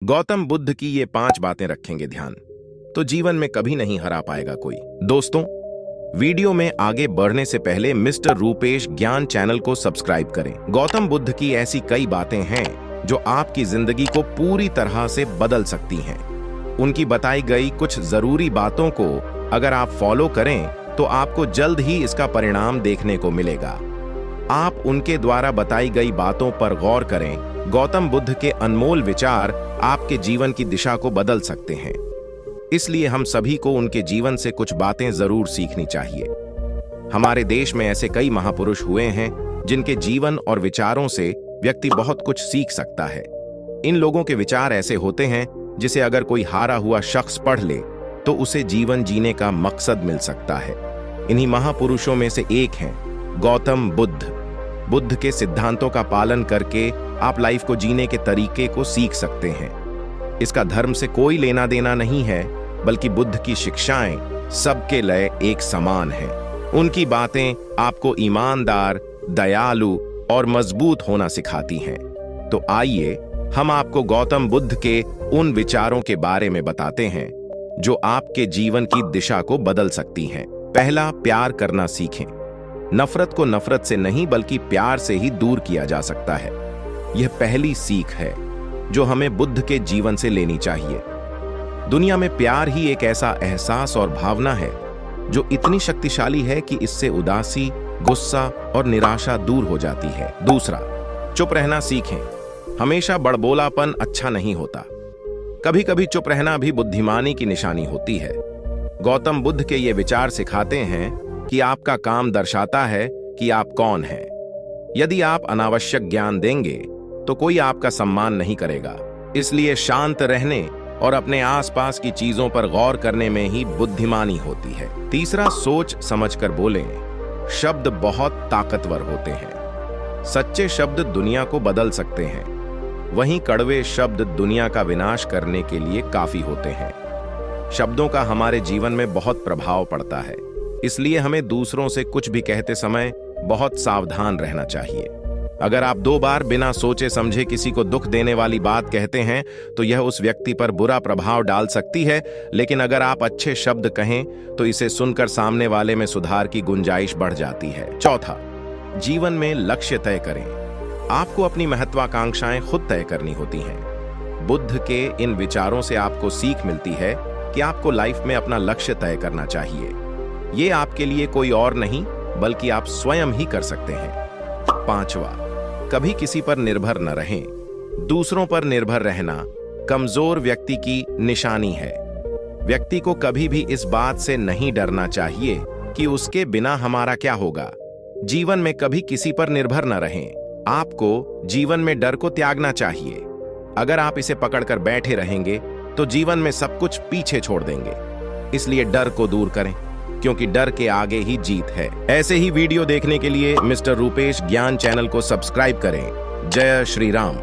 गौतम बुद्ध की ये 5 बातें रखेंगे ध्यान, तो जीवन में कभी नहीं हरा पाएगा कोई। दोस्तों, वीडियो में आगे बढ़ने से पहले मिस्टर रूपेश ज्ञान चैनल को सब्सक्राइब करें। गौतम बुद्ध की ऐसी कई बातें हैं जो आपकी जिंदगी को पूरी तरह से बदल सकती हैं। उनकी बताई गई कुछ जरूरी बातों को अगर आप फॉलो करें तो आपको जल्द ही इसका परिणाम देखने को मिलेगा। आप उनके द्वारा बताई गई बातों पर गौर करें। गौतम बुद्ध के अनमोल विचार आपके जीवन की दिशा को बदल सकते हैं, इसलिए हम सभी को उनके जीवन से कुछ बातें जरूर सीखनी चाहिए। हमारे देश में ऐसे कई महापुरुष हुए हैं जिनके जीवन और विचारों से व्यक्ति बहुत कुछ सीख सकता है। इन लोगों के विचार ऐसे होते हैं जिसे अगर कोई हारा हुआ शख्स पढ़ ले तो उसे जीवन जीने का मकसद मिल सकता है। इन्हीं महापुरुषों में से एक हैं गौतम बुद्ध। बुद्ध के सिद्धांतों का पालन करके आप लाइफ को जीने के तरीके को सीख सकते हैं। इसका धर्म से कोई लेना देना नहीं है, बल्कि बुद्ध की शिक्षाएं सबके लिए एक समान हैं। उनकी बातें आपको ईमानदार, दयालु और मजबूत होना सिखाती हैं। तो आइए हम आपको गौतम बुद्ध के उन विचारों के बारे में बताते हैं जो आपके जीवन की दिशा को बदल सकती हैं। पहला, प्यार करना सीखें। नफरत को नफरत से नहीं बल्कि प्यार से ही दूर किया जा सकता है। यह पहली सीख है जो हमें बुद्ध के जीवन से लेनी चाहिए। दुनिया में प्यार ही एक ऐसा एहसास और भावना है जो इतनी शक्तिशाली है कि इससे उदासी, गुस्सा और निराशा दूर हो जाती है। दूसरा, चुप रहना सीखें। हमेशा बड़बोलापन अच्छा नहीं होता। कभी कभी चुप रहना भी बुद्धिमानी की निशानी होती है। गौतम बुद्ध के ये विचार सिखाते हैं कि आपका काम दर्शाता है कि आप कौन हैं। यदि आप अनावश्यक ज्ञान देंगे तो कोई आपका सम्मान नहीं करेगा। इसलिए शांत रहने और अपने आसपास की चीजों पर गौर करने में ही बुद्धिमानी होती है। तीसरा, सोच समझकर बोलें। शब्द बहुत ताकतवर होते हैं। सच्चे शब्द दुनिया को बदल सकते हैं, वहीं कड़वे शब्द दुनिया का विनाश करने के लिए काफी होते हैं। शब्दों का हमारे जीवन में बहुत प्रभाव पड़ता है, इसलिए हमें दूसरों से कुछ भी कहते समय बहुत सावधान रहना चाहिए। अगर आप 2 बार बिना सोचे समझे किसी को दुख देने वाली बात कहते हैं तो यह उस व्यक्ति पर बुरा प्रभाव डाल सकती है, लेकिन अगर आप अच्छे शब्द कहें तो इसे सुनकर सामने वाले में सुधार की गुंजाइश बढ़ जाती है। चौथा, जीवन में लक्ष्य तय करें। आपको अपनी महत्वाकांक्षाएं खुद तय करनी होती हैं। बुद्ध के इन विचारों से आपको सीख मिलती है कि आपको लाइफ में अपना लक्ष्य तय करना चाहिए। ये आपके लिए कोई और नहीं बल्कि आप स्वयं ही कर सकते हैं। पांचवा, कभी किसी पर निर्भर न रहें। दूसरों पर निर्भर रहना कमजोर व्यक्ति की निशानी है। व्यक्ति को कभी भी इस बात से नहीं डरना चाहिए कि उसके बिना हमारा क्या होगा। जीवन में कभी किसी पर निर्भर न रहें। आपको जीवन में डर को त्यागना चाहिए। अगर आप इसे पकड़कर बैठे रहेंगे तो जीवन में सब कुछ पीछे छोड़ देंगे। इसलिए डर को दूर करें, क्योंकि डर के आगे ही जीत है। ऐसे ही वीडियो देखने के लिए मिस्टर रूपेश ज्ञान चैनल को सब्सक्राइब करें। जय श्री राम।